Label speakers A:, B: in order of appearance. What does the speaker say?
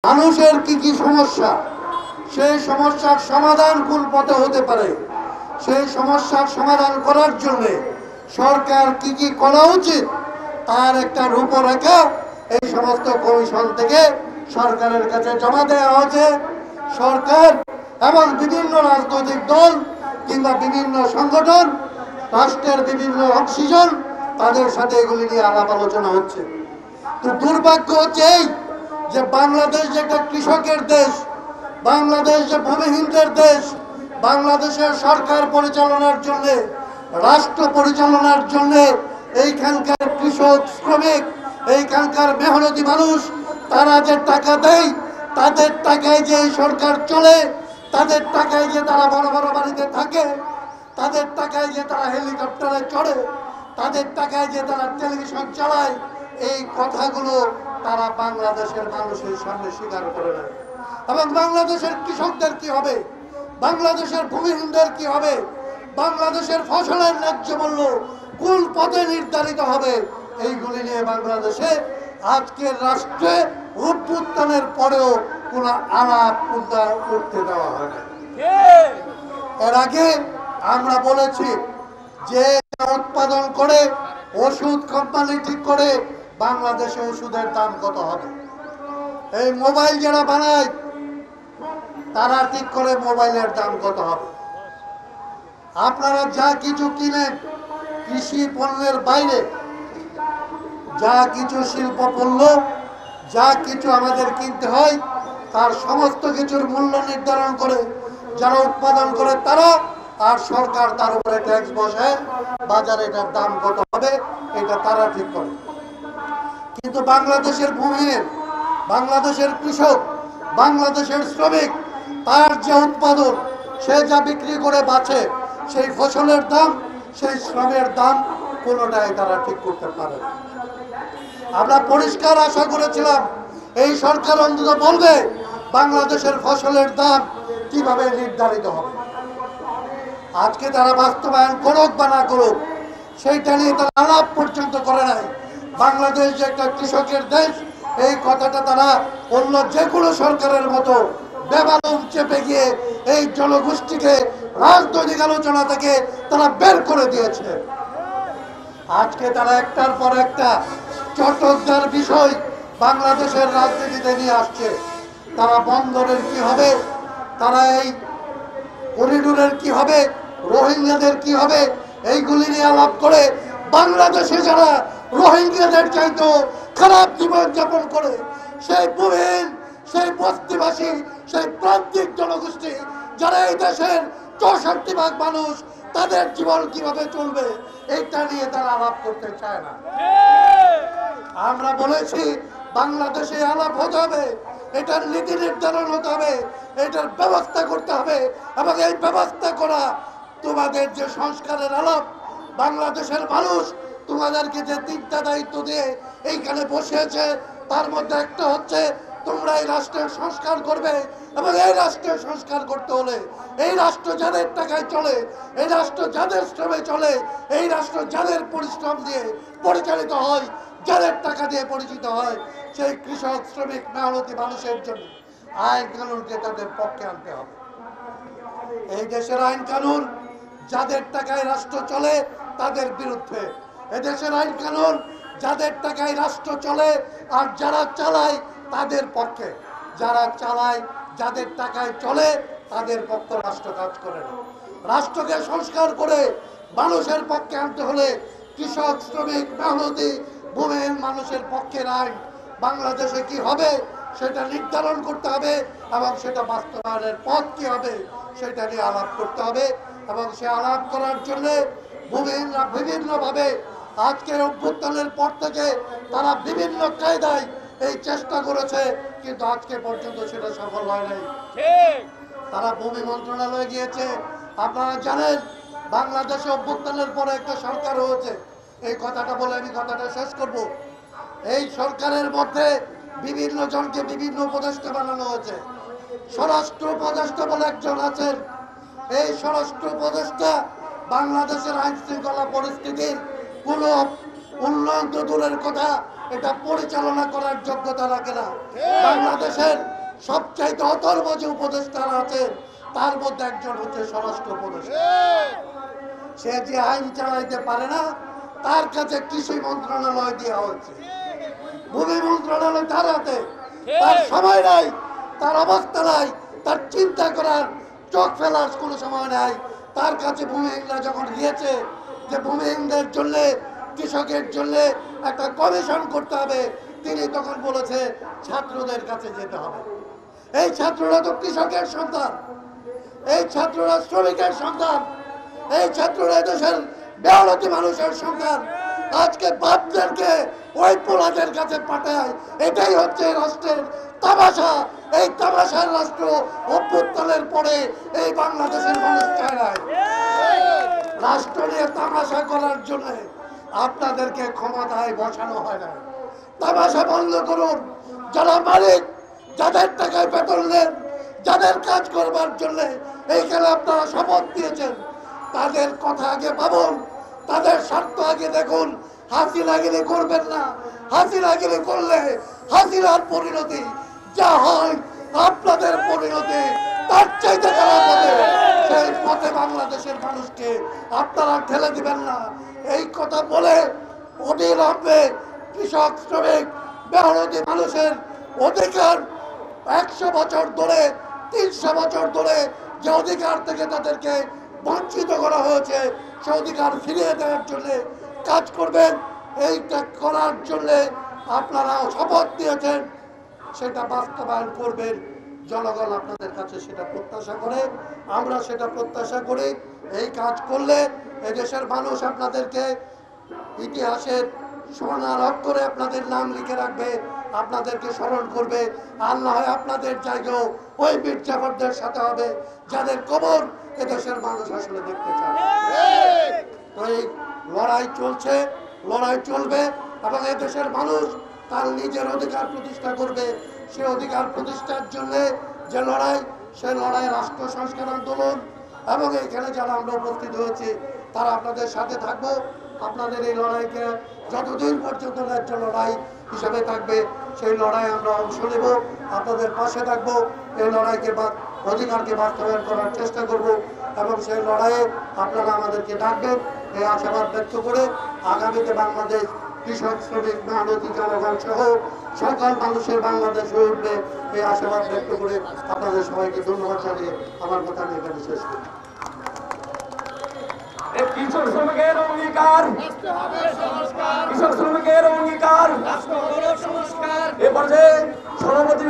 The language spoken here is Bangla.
A: মানুষের কি কি সমস্যা, সেই সমস্যার সমাধান কোন পথে হতে পারে, সেই সমস্যার সমাধান করার জন্য সরকার কি কি করা উচিত তার একটা রূপরেখা এই সমস্ত কমিশন থেকে সরকারের কাছে জমা দেওয়া হয়েছে। সরকার এবং বিভিন্ন রাজনৈতিক দল কিংবা বিভিন্ন সংগঠন, রাষ্ট্রের বিভিন্ন অংশীজন, তাদের সাথে এগুলি নিয়ে আলাপ আলোচনা হচ্ছে। তো দুর্ভাগ্য হচ্ছে এই যে বাংলাদেশ যে একটা কৃষকের দেশ, বাংলাদেশ যে ভূমিহীনদের দেশ, বাংলাদেশের সরকার পরিচালনার জন্য, রাষ্ট্র পরিচালনার জন্য এইখানকার কৃষক, শ্রমিক, এইখানকার মেহনতি মানুষ তারা যে টাকা দেয়, তাদের টাকায় যে এই সরকার চলে, তাদের টাকায় যে তারা বড় বড় বাড়িতে থাকে, তাদের টাকায় যে তারা হেলিকপ্টারে চড়ে, তাদের টাকায় যে তারা টেলিভিশন চালায়, এই কথাগুলো তারা বাংলাদেশের মানুষের সামনে স্বীকার করে নেয়। এবং বাংলাদেশের কৃষকদের কি হবে, বাংলাদেশের ভূমিহীনদের কি হবে, বাংলাদেশের ফসলের ন্যায্য মূল্য কোন পথে নির্ধারিত হবে, এইগুলি নিয়ে বাংলাদেশে আজকের রাষ্ট্রে অভ্যুত্থানের পরেও কোনো আলাপ করতে দেওয়া হয় না। এর আগে আমরা বলেছি যে উৎপাদন করে ওষুধ কোম্পানি ঠিক করে বাংলাদেশে ওষুধের দাম কত হবে, এই মোবাইল যারা বানায় তারা ঠিক করে মোবাইলের দাম কত হবে। আপনারা যা কিছু কিনেন কৃষি পণ্যের বাইরে, যা কিছু শিল্প পণ্য, যা কিছু আমাদের কিনতে হয়, তার সমস্ত কিছুর মূল্য নির্ধারণ করে যারা উৎপাদন করে তারা, আর সরকার তার উপরে ট্যাক্স বসায়, বাজারে এটার দাম কত হবে এটা তারা ঠিক করে। কিন্তু বাংলাদেশের ভূমিহীন, বাংলাদেশের কৃষক, বাংলাদেশের শ্রমিক, তার যে উৎপাদন, সে যা বিক্রি করে বাঁচে, সেই ফসলের দাম, সেই শ্রমের দাম কোনোটাই তারা ঠিক করতে পারে না। আমরা পরিষ্কার আশা করেছিলাম এই সরকার অন্তত বলবে বাংলাদেশের ফসলের দাম কিভাবে নির্ধারিত হবে। আজকে তারা বাস্তবায়ন করুক বা না করুক, সেইটা নিয়ে তারা আলাপ পর্যন্ত করে নাই। বাংলাদেশ যে একটা কৃষকের দেশ, এই কথাটা তারা অন্য যে কোনো সরকারের মতো বেমালুম চেপে গিয়ে এই জনগোষ্ঠীকে রাজনৈতিক আলোচনা থেকে তারা বের করে দিয়েছে। আজকে তারা একটার পর একটা চটকদার বিষয় বাংলাদেশের রাজনীতিতে নিয়ে আসছে। তারা বন্দরের কি হবে, তারা এই করিডোরের কি হবে, রোহিঙ্গাদের কি হবে, এইগুলি নিয়ে আলাপ করে বাংলাদেশে যারা রোহিঙ্গাদের চাইতেও খারাপ জীবনযাপন করে, সেই ভূমিহীন, সেই বস্তিবাসী, সেই প্রান্তিক জনগোষ্ঠী যারা এই দেশের 64% মানুষ, তাদের জীবন কিভাবে চলবে এইটা নিয়ে তারা আলাপ করতে চায় না। আমরা বলেছি বাংলাদেশে আলাপ হতে হবে, এটার নীতি নির্ধারণ হতে হবে, এটার ব্যবস্থা করতে হবে। এবং এই ব্যবস্থা করা, তোমাদের যে সংস্কারের আলাপ, বাংলাদেশের মানুষ তোমাদেরকে যে তিনটা দায়িত্ব দিয়ে এইখানে বসেছে, তার মধ্যে একটা হচ্ছে তোমরা এই রাষ্ট্রের সংস্কার করবে। এবং এই রাষ্ট্রের সংস্কার করতে হলে, এই রাষ্ট্র যাদের টাকায় চলে, এই রাষ্ট্র যাদের শ্রমে চলে, এই রাষ্ট্র যাদের পরিশ্রম দিয়ে পরিচালিত হয়, যাদের টাকা দিয়ে পরিচিত হয়, সেই কৃষক, শ্রমিক, মেহনতি মানুষের জন্য আইন কানুনকে তাদের পক্ষে আনতে হবে। এই দেশের আইন কানুন যাদের টাকায় রাষ্ট্র চলে তাদের বিরুদ্ধে, এদেশের আইন কানুন যাদের টাকায় রাষ্ট্র চলে আর যারা চালায় তাদের পক্ষে। যারা চালায়, যাদের টাকায় চলে, তাদের পক্ষে রাষ্ট্র কাজ করে না। রাষ্ট্রকে সংস্কার করে মানুষের পক্ষে আনতে হলে কৃষক, শ্রমিক, মেহনতি, ভূমিহীন মানুষের পক্ষের আইন বাংলাদেশে কি হবে সেটা নির্ধারণ করতে হবে, এবং সেটা বাস্তবায়নের পথ কি হবে সেটা নিয়ে আলাপ করতে হবে। এবং সে আলাপ করার জন্য ভূমিহীনরা বিভিন্নভাবে আজকের অভ্যুত্থানের পর থেকে তারা বিভিন্ন কায়দায় এই চেষ্টা করেছে, কিন্তু আজকে পর্যন্ত সেটা সফল হয় নাই। তারা ভূমি মন্ত্রণালয়ে গিয়েছে। আপনারা জানেন বাংলাদেশে অভ্যুত্থানের পরে একটা সরকার হয়েছে। এই কথাটা বলে আমি কথাটা শেষ করব। এই সরকারের মধ্যে বিভিন্ন জনকে বিভিন্ন উপদেষ্টা বানানো হয়েছে। স্বরাষ্ট্র উপদেষ্টা বলে একজন আছেন। এই স্বরাষ্ট্র উপদেষ্টা বাংলাদেশের আইন শৃঙ্খলা পরিস্থিতির কোন উন্নয়ন তো দূরের কথা, এটা পরিচালনা করার যোগ্যতা রাখে না। বাংলাদেশের সবচাইতে অতর্ব যে উপদেষ্টারা আছেন তার মধ্যে একজন হচ্ছে স্বরাষ্ট্র উপদেষ্টা। সে যে আইন চালাইতে পারে না, তার কাছে কৃষি মন্ত্রণালয় দেওয়া হচ্ছে, ভূমি মন্ত্রণালয় তার হাতে। তার সময় নাই, তার অবস্থা নাই, তার চিন্তা করার চোখ ফেলার কোনো সময় নাই। তার কাছে ভূমিহীনরা যখন গিয়েছে যে ভূমিহীনদের জন্য, কৃষকের জন্য একটা কমিশন করতে হবে, তিনি তখন বলেছে ছাত্রদের কাছে যেতে হবে। এই ছাত্ররা তো কৃষকের সন্তান, এই ছাত্ররা শ্রমিকের সন্তান, এই ছাত্ররা দেশের বেহলতি মানুষের সন্তান। আজকে বাপদেরকে ওই পোলাদের কাছে পাঠায়, এটাই হচ্ছে রাষ্ট্রের তামাশা। এই তামাশার রাষ্ট্র অভ্যুত্থানের পরে এই বাংলাদেশের মানুষ চায় নাই। রাষ্ট্র নিয়ে তামাশা করার জন্য আপনাদেরকে ক্ষমতায় বসানো হয় না। তামাশা বন্ধ করুন। যারা মালিক, যাদের টাকায় বেতন নেন, যাদের কাজ করবার জন্য এইখানে আপনারা শপথ দিয়েছেন, তাদের কথা আগে ভাবুন, তাদের স্বার্থ আগে দেখুন। হাসিনাগিরি করবেন না। হাসিনাগিরি করলে হাসিনার পরিণতি যা হয়, আপনাদের পরিণতি তার চাইতে খারাপ হবে। সেই পথে বাংলাদেশের মানুষকে আপনারা ঠেলে দিবেন না। এই কথা বলে অবিলম্বে কৃষক, শ্রমিক, বেহলতি মানুষের অধিকার 100 বছর ধরে, 300 বছর ধরে যে অধিকার থেকে তাদেরকে বঞ্চিত করা হয়েছে, সে অধিকার ফিরিয়ে দেওয়ার জন্য কাজ করবেন। এইটা করার জন্য আপনারা শপথ দিয়েছেন, সেটা বাস্তবায়ন করবেন। জনগণ আপনাদের কাছে সেটা প্রত্যাশা করে, আমরা সেটা প্রত্যাশা করি। এই কাজ করলে এদেশের মানুষ আপনাদেরকে ইতিহাসের সোনার অক্ষরে আপনাদের নাম লিখে রাখবে, আপনাদেরকে স্মরণ করবে। আর না হয় আপনাদের জায়গাও ওই বীর জাফরদের সাথে হবে, যাদের কবর এদেশের মানুষ আসলে দেখতে চায়। তো এই লড়াই চলছে, লড়াই চলবে, এবং এদেশের মানুষ তার নিজের অধিকার প্রতিষ্ঠা করবে। সে অধিকার প্রতিষ্ঠার জন্য যে লড়াই, সে লড়াই রাষ্ট্র সংস্কার আন্দোলন, এবং এখানে যারা আমরা উপস্থিত হয়েছি তারা আপনাদের সাথে থাকবো। আপনাদের এই লড়াইকে যতদিন পর্যন্ত ন্যায্য লড়াই হিসাবে থাকবে, সেই লড়াই আমরা অংশ নেব, আপনাদের পাশে থাকবো। এই লড়াইকে অধিকারকে বাস্তবায়ন করার চেষ্টা করব, এবং সেই লড়াইয়ে আপনারা আমাদেরকে ডাকবেন। এই আশাবাদ ব্যক্ত করে আগামীতে বাংলাদেশ কৃষক, শ্রমিক, মেহনতি জনগণ সহ সকল মানুষের বাংলাদেশ হয়ে উঠবে, এই আশাবাদ ব্যক্ত করে আপনাদের সবাইকে ধন্যবাদ জানিয়ে আমার কথা আমি এখানে শেষ করি।
B: কৃষক শ্রমিকের অঙ্গীকার, কৃষক শ্রমিকের অঙ্গীকার, এ পর্যায়ে সভাপতি